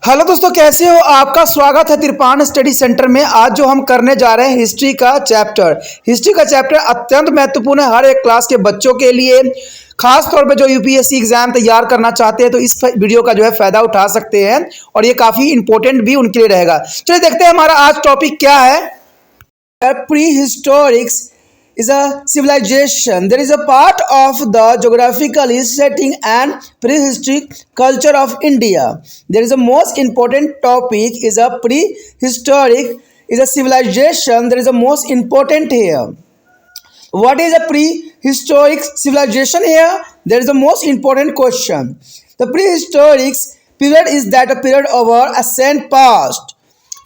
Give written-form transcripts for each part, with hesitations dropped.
Hello दोस्तों, कैसे हो? आपका स्वागत है तिरपान स्टडी सेंटर में। आज जो हम करने जा रहे हैं हिस्ट्री का चैप्टर अत्यंत महत्वपूर्ण है हर एक क्लास के बच्चों के लिए। खास तौर पे जो यूपीएससी एग्जाम तैयार करना चाहते हैं तो इस वीडियो का जो है फायदा उठा सकते हैं और ये काफ़ी इंपॉर्टेंट भी उनके लिए रहेगा। चलिए देखते हैं हमारा आज टॉपिक क्या है। Prehistoric is a civilization. There is a part of the geographical setting and prehistoric culture of India. There is a most important topic is a prehistoric is a civilization. There is a most important here. What is a prehistoric civilization here? There is a most important question. The prehistoric period is that a period of our ancient past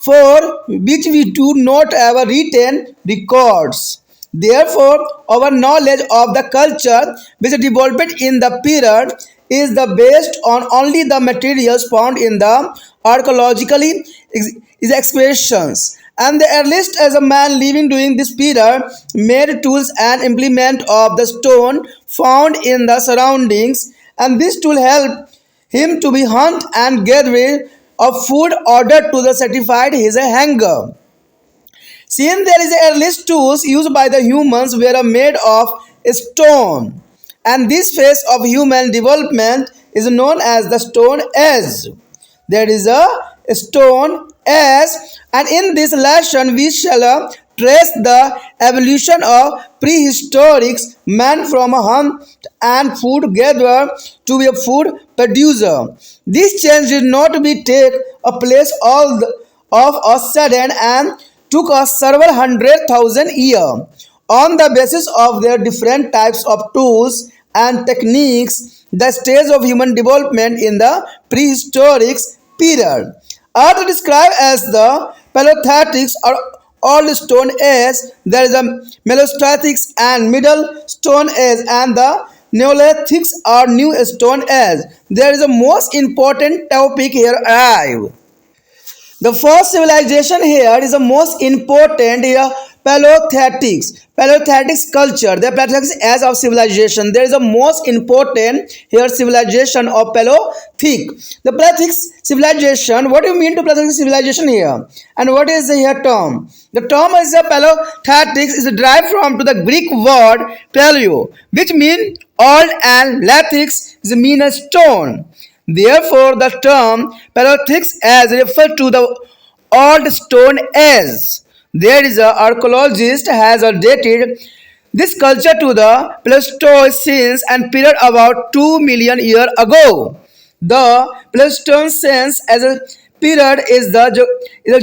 for which we do not have written records. Therefore, our knowledge of the culture which developed in the period is the based on only the materials found in the archaeologically excavations. And the earliest as a man living during this period made tools and implement of the stone found in the surroundings, and this tool helped him to be hunt and gather of food ordered to the satisfied his hunger. Since there is earliest tools used by the humans were made of stone, and this phase of human development is known as the Stone Age. There is a Stone Age, and in this lesson we shall trace the evolution of prehistoric man from a hunt and food gatherer to be a food producer. This change did not be take a place all of a sudden and took us several hundred thousand years. On the basis of their different types of tools and techniques, the stage of human development in the prehistoric period are described as the Paleolithic or Old Stone Age. There is a Mesolithic and Middle Stone Age, and the Neolithic or New Stone Age. There is a most important topic here arrive. The first civilization here is the most important here, Paleolithics. Paleolithic culture, the Paleolithic as of civilization. There is a most important here civilization of Paleolithic. The Paleolithic civilization, what do you mean to Paleolithic civilization here? And what is the here term? The term is a Paleolithic is derived from to the Greek word paleo, which means old, and lithics is mean a stone. Therefore, the term Paleolithic as refer to the old stone age. There is a archaeologist has dated this culture to the Pleistocene and period about 2 million years ago. The Pleistocene as a period is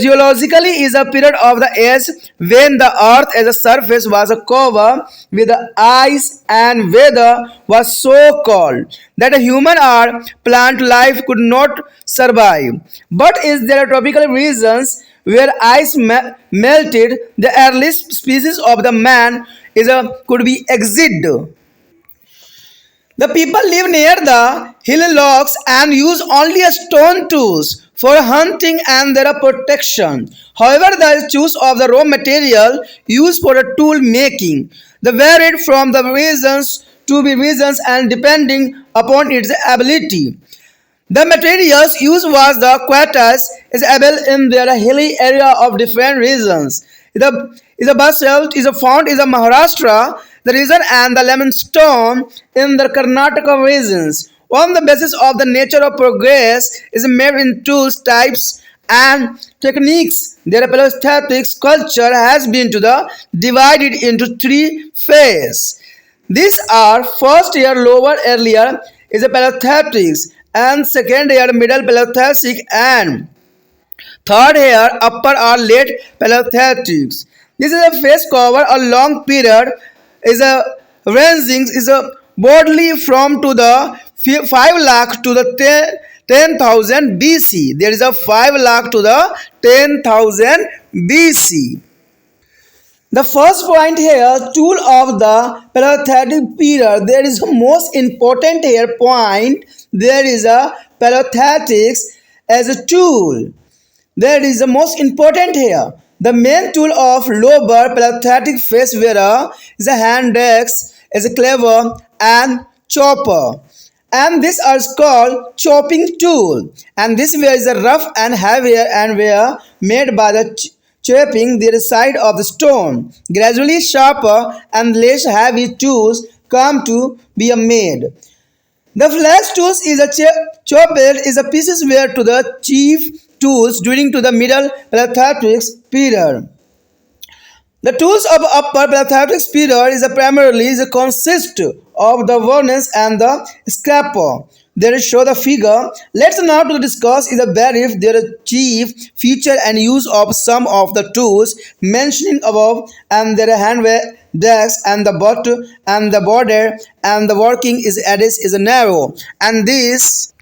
geologically is a period of the age when the earth as a surface was covered with ice and weather was so cold that a human or plant life could not survive. But is there tropical regions where ice melted, the earliest species of the man could be exit. The people live near the hillocks and use only stone tools for hunting and their protection. However, the choice of the raw material used for the tool making the varied from the reasons to be reasons and depending upon its ability. The materials used was the quartz is available in their hilly area of different regions. The basalt is found in the Maharashtra, the region, and the limestone in the Karnataka regions. On the basis of the nature of progress is made in tools, types, and techniques. Their Paleolithic culture has been to the divided into three phases. These are first year lower earlier is a Paleolithic, and second year middle Paleolithic, and third year upper or late Paleolithic. This is a phase cover a long period is a ranging is a broadly from to the 5 lakh to the 10,000 BC. There is a 5 lakh to the 10,000 BC. The first point here, tool of the Paleolithic period. There is a most important here point. There is a Paleolithic as a tool. There is the most important here. The main tool of lower Paleolithic phase is a hand axe, is a cleaver and chopper. and these are called chopping tool. And this ware is a rough and heavier and were made by the chopping the side of the stone. Gradually sharper and less heavy tools come to be made. The flex tools is a chopped is a pieces were to the chief tools during to the middle Paleolithic period. The tools of upper Paleolithic period is primarily consist of the varnish and the scraper. There show the figure. Let's now to discuss is a brief their chief feature and use of some of the tools mentioned above and their handwear decks and the butt and the border and the working is edge is narrow and this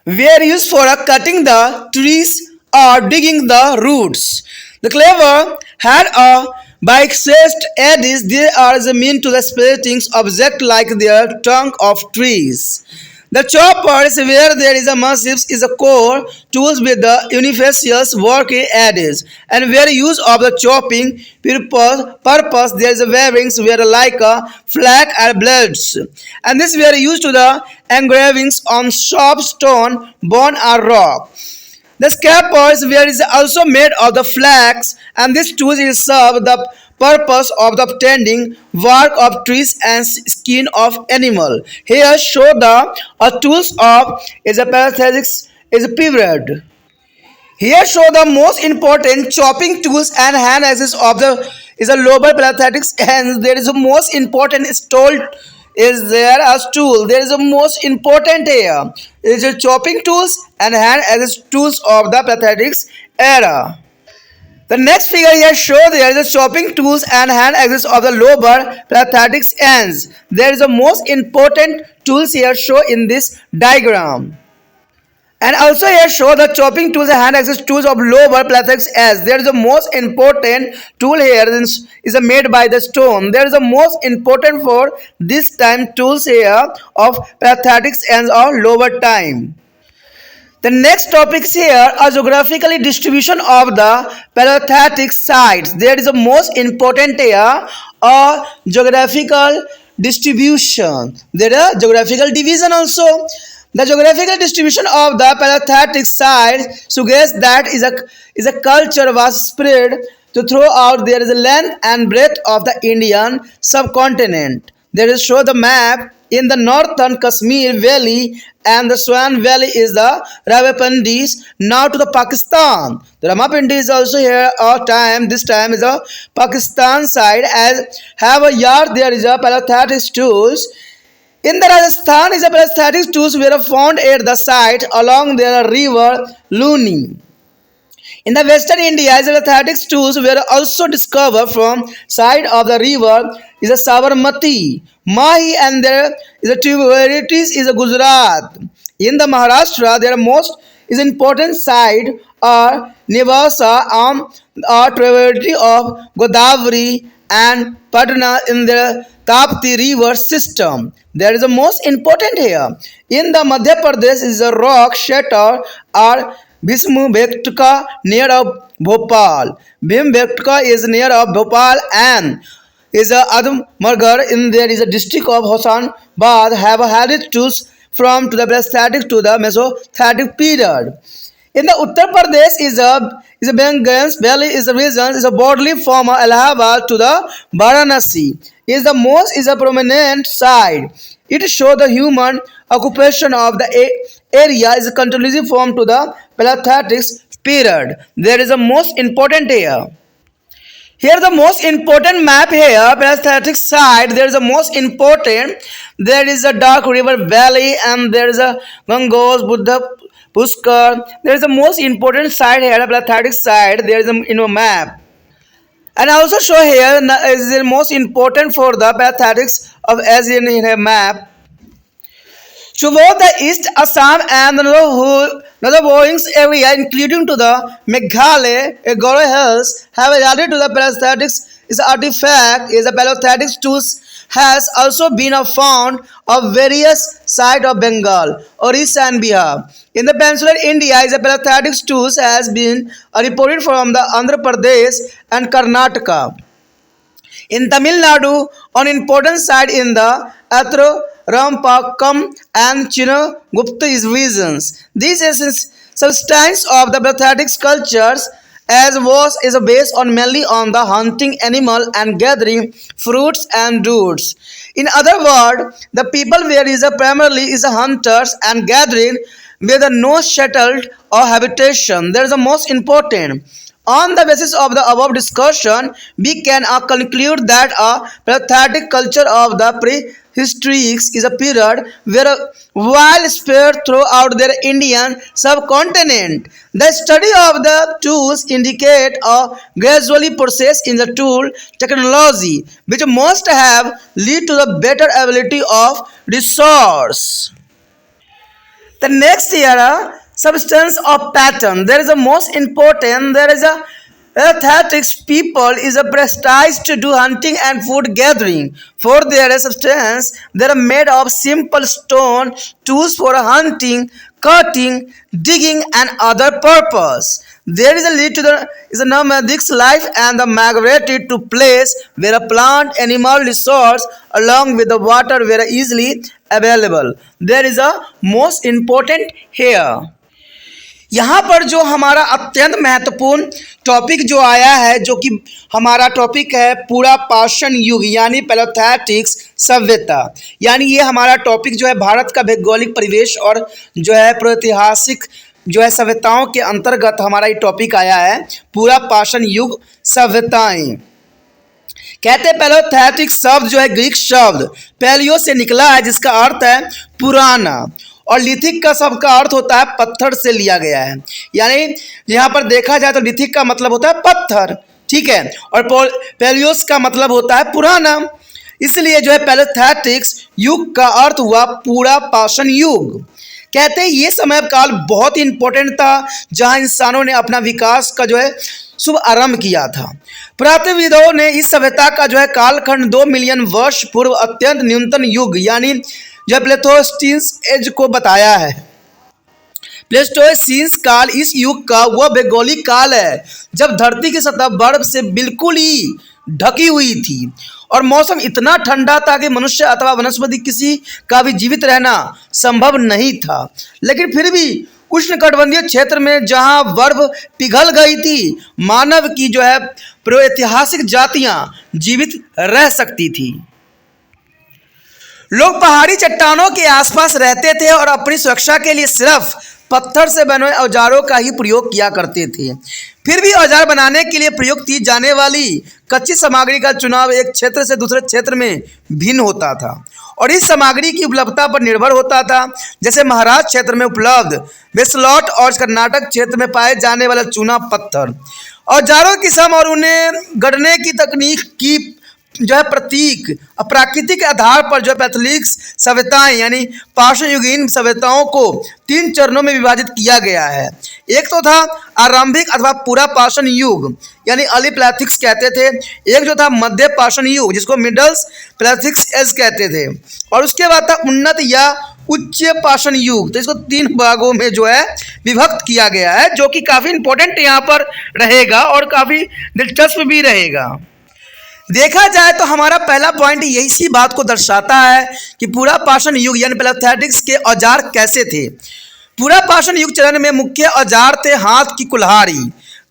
were used for cutting the trees or digging the roots. The clever had a bisect edges. They are the mean to the splitting object like their trunk of trees. The choppers where there is a massive is a core tools with the unifacial working edges and where use of the chopping purpose there is a weavings where like a flag and blades and this were used to the engravings on sharp stone, bone or rock. The scrapers were is also made of the flax and this tool is serve the purpose of the obtaining bark of trees and skin of animal. Here show the tools of is a parenthesis is a period. Here show the most important chopping tools and hand axis of the is a lower Paleolithic and there is a most important tool is there as tool. There is a most important here. It is a chopping tools and hand axis tools of the Paleolithic era. The next figure here show there is a chopping tools and hand axis of the lower Paleolithic ends. There is a most important tools here show in this diagram. And also here show the chopping tools and hand axis tools of lower Paleolithic ends. There is a most important tool here is made by the stone. There is a most important for this time tools here of Paleolithic ends of lower time. The next topic is here a geographical distribution of the Paleolithic sites. There is a most important here a geographical distribution. There is geographical division also. The geographical distribution of the Paleolithic sites suggests that is a culture was spread to throughout there is a length and breadth of the Indian subcontinent. There is show the map in the northern Kashmir Valley and the Swan Valley is the Rawalpindi now to the Pakistan. The Rawalpindi is also here this time is a Pakistan side as have a yard there is a Paleolithic tools. In the Rajasthan is a Paleolithic tools were found at the site along the river Luni. In the western India, Paleolithic tools were also discovered from side of the river is a Sabarmati, Mahi and there is a tributaries is a Gujarat. In the Maharashtra, their most is important site are Nivasa a tributary of Godavari and Patna in the Tapti river system. There is a most important here. In the Madhya Pradesh is a rock shelter or Bhimbetka near of Bhopal. Bhimbetka is near of Bhopal and is a Adamgarh in there is a district of Hosanabad have had it tools from to the Paleolithic to the Mesozoic period. In the Uttar Pradesh is a Bengal Valley is a region is a broadly from Allahabad to the Varanasi. Is the most is a prominent side. It shows the human occupation of the area is a continuously form to the Paleolithic period. There is a most important here. Here the most important map here, Paleolithic side, there is a most important, there is a dark river valley and there is a Gangos, Buddha, Pushkar. There is a most important side here, Paleolithic side, there is a map. And I also show here is the most important for the Paleolithic of Asian in a map. Toward the east, Assam and another Boeing's area, including to the Meghalaya, Goro Hills, have added to the Paleolithic is artifact. Is a Paleolithic tools has also been found of various sites of Bengal, Orissa and Bihar. In the peninsular India, is a Paleolithic tools has been reported from the Andhra Pradesh and Karnataka. In Tamil Nadu, on important site in the Rampakam and Chinagupta visions. These substance of the Bhattadic cultures as was is based on mainly on the hunting animal and gathering fruits and roots. In other words, the people where is a primarily is a hunters and gathering where the no settled or habitation. There is the most important. On the basis of the above discussion, we can conclude that a pathetic culture of the prehistoric is a period where while spread throughout the Indian subcontinent, the study of the tools indicate a gradually process in the tool technology which must have lead to the better ability of resource. The next era, substance of pattern. There is a most important. There is a athletics people is a prestige to do hunting and food gathering. For their substance, they are made of simple stone tools for hunting, cutting, digging, and other purpose. There is a lead to the is a nomadic's life and the migrated to place where a plant animal resource along with the water were easily available. There is a most important here. यहाँ पर जो हमारा अत्यंत महत्वपूर्ण topic जो आया है जो कि हमारा टॉपिक है पूरा पाषाण युग यानी पैलोथेटिक्स सभ्यता। यानी ये हमारा टॉपिक जो है भारत का भौगोलिक परिवेश और जो है प्रागैतिहासिक जो है सभ्यताओं के अंतर्गत हमारा ये टॉपिक आया है पूरा पाषाण युग सभ्यताएं। कहते हैं पैलोथेटिक शब्द जो है ग्रीक शब्द पैलियो से निकला है जिसका अर्थ है पुराना और लिथिक का शब्द का अर्थ होता है पत्थर से लिया गया है। यानी यहाँ पर देखा जाए तो लिथिक का मतलब होता है पत्थर, ठीक है, और पैलियोस का मतलब होता है पुराना। इसलिए जो है पैलोथेटिक्स युग का अर्थ हुआ पूरा पाषाण युग। कहते हैं ये समय काल बहुत ही इंपॉर्टेंट था जहाँ इंसानों ने अपना विकास का जो है शुभ आरंभ किया था। पुरातत्वविदों ने इस सभ्यता का जो है कालखंड 2 मिलियन वर्ष पूर्व अत्यंत न्यूनतम युग यानी जो प्लेटोस्टीन एज को बताया है। प्लेटोस्टीन काल इस युग का वह भौगोलिक काल है जब धरती की सतह बर्फ से बिल्कुल ही ढकी हुई थी और मौसम इतना ठंडा था कि मनुष्य अथवा वनस्पति किसी का भी जीवित रहना संभव नहीं था। लेकिन फिर भी उष्णकटिबंधीय क्षेत्र में जहां बर्फ पिघल गई थी मानव की जो है प्रागैतिहासिक जातियां जीवित रह सकती थी। लोग पहाड़ी चट्टानों के आसपास रहते थे और अपनी सुरक्षा के लिए सिर्फ पत्थर से बने औजारों का ही प्रयोग किया करते थे। फिर भी औजार बनाने के लिए प्रयोग की जाने वाली कच्ची सामग्री का चुनाव एक क्षेत्र से दूसरे क्षेत्र में भिन्न होता था और इस सामग्री की उपलब्धता पर निर्भर होता था। जैसे महाराष्ट्र क्षेत्र में उपलब्ध बेसलॉट और कर्नाटक क्षेत्र में पाए जाने वाला चूना पत्थर। औजारों की किस्म और उन्हें गढ़ने की तकनीक की जो है प्रतीक प्राकृतिक आधार पर जो पैथोलिक सभ्यताएं यानी पाषाण युगीन सभ्यताओं को 3 चरणों में विभाजित किया गया है। एक तो था आरंभिक अथवा पूरा पाषाण युग यानी अर्ली पैलेथिक्स कहते थे, एक जो था मध्य पाषाण युग जिसको मिडल्स पैलेथिक्स एज कहते थे और उसके बाद था उन्नत या उच्च पाषाण युग। तो इसको 3 भागों में जो है विभक्त किया गया है जो कि काफ़ी इंपॉर्टेंट यहाँ पर रहेगा और काफ़ी दिलचस्प भी रहेगा। देखा जाए तो हमारा पहला पॉइंट यही सी बात को दर्शाता है कि पूरा पाषाण युग यानी पैलोथेटिक्स के औजार कैसे थे। पूरा पाषाण युग चरण में मुख्य औजार थे हाथ की कुल्हाड़ी,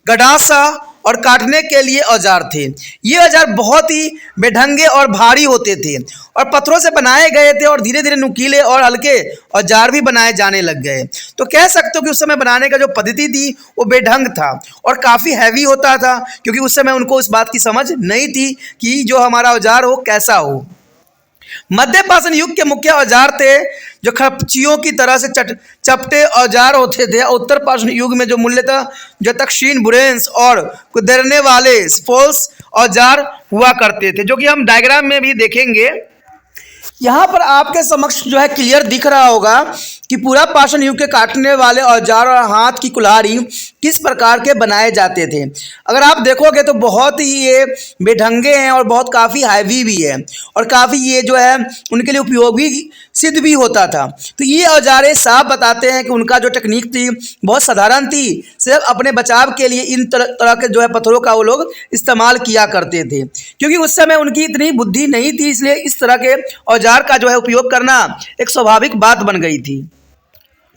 गडासा और काटने के लिए औजार थे। ये औजार बहुत ही बेढंगे और भारी होते थे और पत्थरों से बनाए गए थे और धीरे धीरे नुकीले और हल्के औजार भी बनाए जाने लग गए। तो कह सकते हो कि उस समय बनाने का जो पद्धति थी वो बेढंग था और काफ़ी हैवी होता था क्योंकि उस समय उनको उस बात की समझ नहीं थी कि जो हमारा औजार हो कैसा हो। मध्य पाषाण युग के मुख्य औजार थे जो खपचियों की तरह से चपटे औजार होते थे। उत्तर पाषाण युग में जो मूल्यतः जो तक्षीण बुरेंस और कुदेरने वाले स्पोल्स औजार हुआ करते थे जो कि हम डायग्राम में भी देखेंगे। यहाँ पर आपके समक्ष जो है क्लियर दिख रहा होगा कि पूरा पाषाण युग के काटने वाले औजार और हाथ की कुल्हाड़ी किस प्रकार के बनाए जाते थे। अगर आप देखोगे तो बहुत ही ये बेढंगे हैं और बहुत काफ़ी हैवी भी है और काफ़ी ये जो है उनके लिए उपयोगी सिद्ध भी होता था। तो ये औजारें साफ बताते हैं कि उनका जो टेक्निक थी बहुत साधारण थी, सिर्फ अपने बचाव के लिए इन तरह के जो है पत्थरों का वो लोग इस्तेमाल किया करते थे, क्योंकि उस समय उनकी इतनी बुद्धि नहीं थी, इसलिए इस तरह के औजार का जो है उपयोग करना एक स्वाभाविक बात बन गई थी।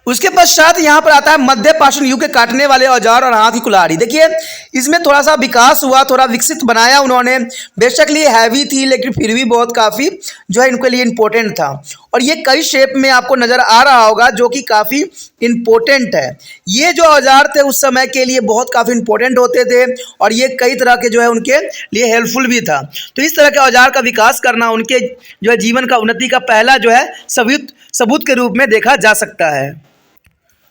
उसके पश्चात यहाँ पर आता है मध्य पाषाण युग के काटने वाले औजार और हाथ की कुल्हाड़ी। देखिए इसमें थोड़ा सा विकास हुआ, थोड़ा विकसित बनाया उन्होंने। बेशक ये हैवी थी लेकिन फिर भी बहुत काफ़ी जो है इनके लिए इम्पोर्टेंट था और ये कई शेप में आपको नज़र आ रहा होगा जो कि काफ़ी इम्पोर्टेंट है। ये जो औजार थे उस समय के लिए बहुत काफ़ी इम्पोर्टेंट होते थे और ये कई तरह के जो है उनके लिए हेल्पफुल भी था। तो इस तरह के औजार का विकास करना उनके जो है जीवन का उन्नति का पहला जो है सबूत के रूप में देखा जा सकता है।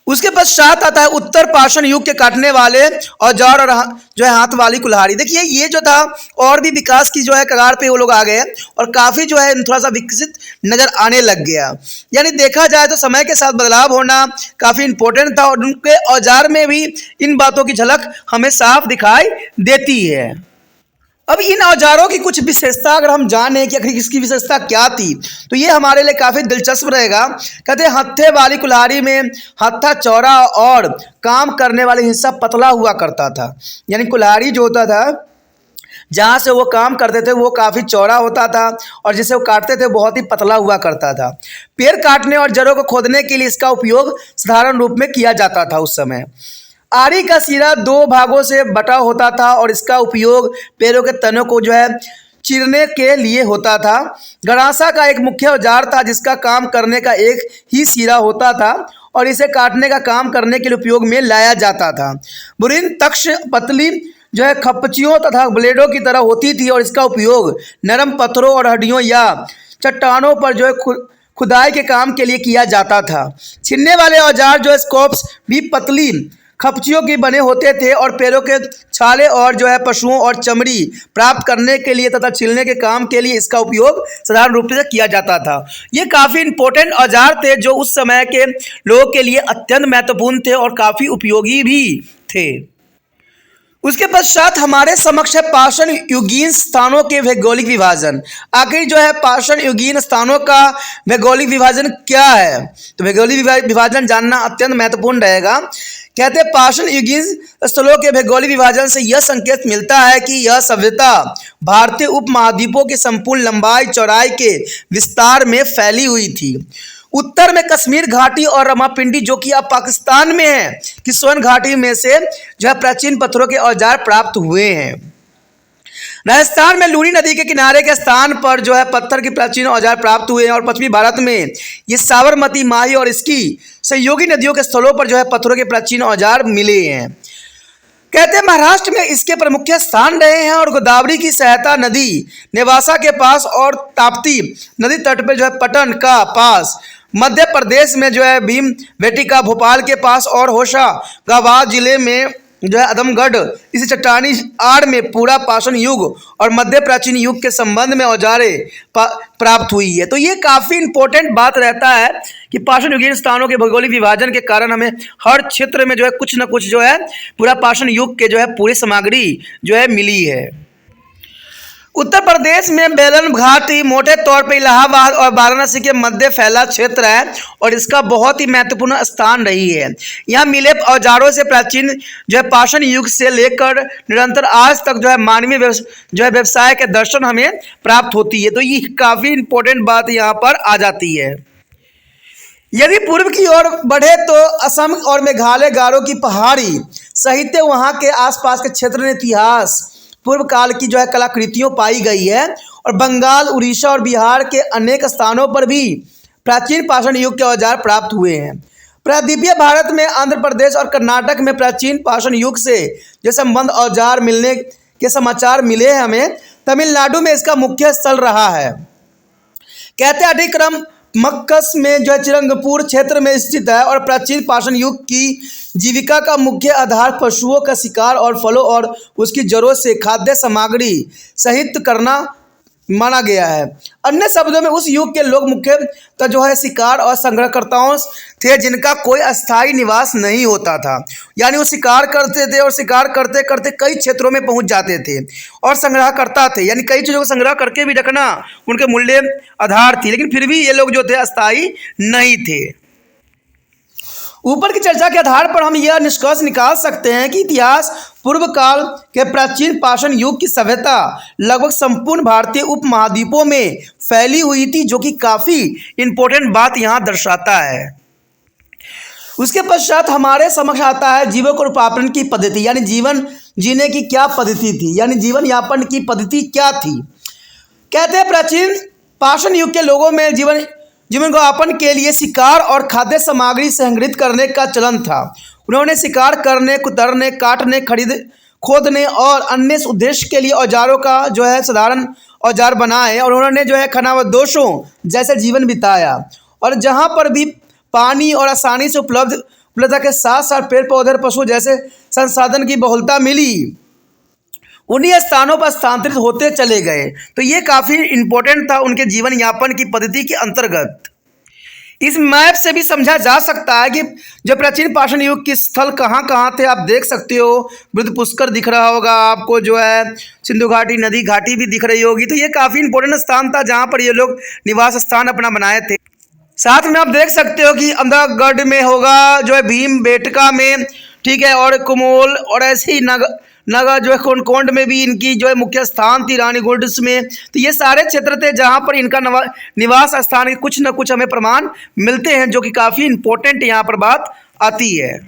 उसके पश्चात आता है उत्तर पाषाण युग के काटने वाले औजार और जो है हाथ वाली कुल्हाड़ी। देखिए ये जो था और भी विकास की जो है कगार पे वो लोग आ गए और काफ़ी जो है थोड़ा सा विकसित नज़र आने लग गया। यानी देखा जाए तो समय के साथ बदलाव होना काफ़ी इम्पोर्टेंट था और उनके औजार में भी इन बातों की झलक हमें साफ दिखाई देती है। अब इन औजारों की कुछ विशेषता अगर हम जानें कि आखिर इसकी विशेषता क्या थी तो ये हमारे लिए काफ़ी दिलचस्प रहेगा। कहते हैं हत्थे वाली कुल्हाड़ी में हत्था चौड़ा और काम करने वाले हिस्सा पतला हुआ करता था। यानी कुल्हाड़ी जो होता था जहाँ से वो काम करते थे वो काफ़ी चौड़ा होता था और जिसे वो काटते थे बहुत ही पतला हुआ करता था। पेड़ काटने और जड़ों को खोदने के लिए इसका उपयोग साधारण रूप में किया जाता था उस समय। आरी का सिरा दो भागों से बटा होता था और इसका उपयोग पेड़ों के तनों को जो है चीरने के लिए होता था। गड़ासा का एक मुख्य औजार था जिसका काम करने का एक ही सिरा होता था और इसे काटने का काम करने के लिए उपयोग में लाया जाता था। बुरिन तक्ष पतली जो है खपचियों तथा ब्लेडों की तरह होती थी और इसका उपयोग नरम पत्थरों और हड्डियों या चट्टानों पर जो है खुदाई के काम के लिए किया जाता था। छीनने वाले औजार जो है स्कोप्स भी पतली खपचियों के बने होते थे और पैरों के छाले और जो है पशुओं और चमड़ी प्राप्त करने के लिए तथा छीलने के काम के लिए इसका उपयोग साधारण रूप से किया जाता था। ये काफ़ी इंपॉर्टेंट औजार थे जो उस समय के लोगों के लिए अत्यंत महत्वपूर्ण थे और काफ़ी उपयोगी भी थे। उसके पश्चात हमारे समक्ष है पाषाण युगीन स्थानों के भौगोलिक विभाजन। आखिर जो है पाषाण युगीन स्थानों का भौगोलिक विभाजन क्या है, तो भौगोलिक विभाजन जानना अत्यंत महत्वपूर्ण रहेगा। कहते हैं पाषाण युगीन स्थलों के भौगोलिक विभाजन से यह संकेत मिलता है कि यह सभ्यता भारतीय उपमहाद्वीपों की संपूर्ण लंबाई चौड़ाई के विस्तार में फैली हुई थी। उत्तर में कश्मीर घाटी और रामापिंडी जो कि अब पाकिस्तान में है कि सोन घाटी में से जो है प्राचीन पत्थरों के औजार प्राप्त हुए हैं। राजस्थान में लूनी नदी के किनारे के स्थान पर जो है पत्थर के प्राचीन औजार प्राप्त हुए हैं और पश्चिमी भारत में ये साबरमती, माही और इसकी सहयोगी नदियों के स्थलों पर जो है पत्थरों के प्राचीन औजार मिले हैं। कहते हैं महाराष्ट्र में इसके प्रमुख स्थान रहे हैं और गोदावरी की सहायता नदी नेवासा के पास और ताप्ती नदी तट पर जो है पटन का पास, मध्य प्रदेश में जो है भीम बेटिका भोपाल के पास और होशंगाबाद जिले में जो है आदमगढ़ इसी चट्टानी आड़ में पूरा पाषाण युग और मध्य प्राचीन युग के संबंध में औजारें प्राप्त हुई है। तो ये काफ़ी इंपॉर्टेंट बात रहता है कि पाषाण युगीन स्थानों के भौगोलिक विभाजन के कारण हमें हर क्षेत्र में जो है कुछ न कुछ जो है पूरा पाषाण युग के जो है पूरी सामग्री जो है मिली है। उत्तर प्रदेश में बेलन घाटी मोटे तौर पर इलाहाबाद और वाराणसी के मध्य फैला क्षेत्र है और इसका बहुत ही महत्वपूर्ण स्थान रही है। यहाँ मिले औजारों से प्राचीन जो है पाषाण युग से लेकर निरंतर आज तक जो है मानवीय जो है व्यवसाय के दर्शन हमें प्राप्त होती है। तो ये काफ़ी इंपॉर्टेंट बात यहाँ पर आ जाती है। यदि पूर्व की ओर बढ़े तो असम और मेघालय गारो की पहाड़ी सहित वहाँ के आसपास के क्षेत्र में इतिहास पूर्व काल की जो है कलाकृतियों पाई गई है और बंगाल, उड़ीसा और बिहार के अनेक स्थानों पर भी प्राचीन पाषाण युग के औजार प्राप्त हुए हैं। प्रायद्वीपीय भारत में आंध्र प्रदेश और कर्नाटक में प्राचीन पाषाण युग से जो संबंध औजार मिलने के समाचार मिले हैं हमें। तमिलनाडु में इसका मुख्य स्थल रहा है। कहते हैं अटिक्रम मक्कस में जो है चिरंगपुर क्षेत्र में स्थित है और प्राचीन पाषाण युग की जीविका का मुख्य आधार पशुओं का शिकार और फलों और उसकी जड़ों से खाद्य सामग्री सहित करना माना गया है। अन्य शब्दों में उस युग के लोग मुख्यतः जो है शिकार और संग्रहकर्ताओं थे जिनका कोई अस्थायी निवास नहीं होता था। यानी वो शिकार करते थे और शिकार करते करते कई क्षेत्रों में पहुंच जाते थे और संग्रहकर्ता थे, यानी कई चीज़ों को संग्रह करके भी रखना उनके मूल्य आधार थी, लेकिन फिर भी ये लोग जो थे अस्थायी नहीं थे। ऊपर की चर्चा के आधार पर हम यह निष्कर्ष निकाल सकते हैं कि इतिहास पूर्व काल के प्राचीन पाषाण युग की सभ्यता लगभग संपूर्ण भारतीय उपमहाद्वीपों में फैली हुई थी, जो कि काफ़ी इम्पोर्टेंट बात यहाँ दर्शाता है। उसके पश्चात हमारे समक्ष आता है जीवकोपार्जन की पद्धति, यानी जीवन जीने की क्या पद्धति थी, यानी जीवन यापन की पद्धति क्या थी। कहते हैं प्राचीन पाषाण युग के लोगों में जीवनोपार्जन के लिए शिकार और खाद्य सामग्री संग्रहित करने का चलन था। उन्होंने शिकार करने, कुतरने, काटने, खोदने और अन्य उद्देश्य के लिए औजारों का जो है साधारण औजार बनाए और उन्होंने जो है खानाबदोशों जैसे जीवन बिताया। और जहाँ पर भी पानी और आसानी से उपलब्धता के साथ साथ पेड़ पौधे और पशु जैसे संसाधन की बहुलता मिली, उन्हीं स्थानों पर स्थानांतरित होते चले गए। तो ये काफ़ी इम्पोर्टेंट था उनके जीवन यापन की पद्धति के अंतर्गत। इस मैप से भी समझा जा सकता है कि जो प्राचीन पाषाण युग के स्थल कहाँ कहाँ थे। आप देख सकते हो, बुद्ध पुष्कर दिख रहा होगा आपको, जो है सिंधु घाटी, नदी घाटी भी दिख रही होगी। तो ये काफ़ी इंपॉर्टेंट स्थान था जहाँ पर ये लोग निवास स्थान अपना बनाए थे। साथ में आप देख सकते हो कि अंधगढ़ में होगा, जो है भीम बेटका में, ठीक है, और कुमोल और ऐसे ही नगा जो है कोंड में भी इनकी जो है मुख्य स्थान थी, रानीगुंड में। तो ये सारे क्षेत्र थे जहाँ पर इनका निवास स्थान के कुछ न कुछ हमें प्रमाण मिलते हैं, जो कि काफ़ी इम्पोर्टेंट यहाँ पर बात आती है।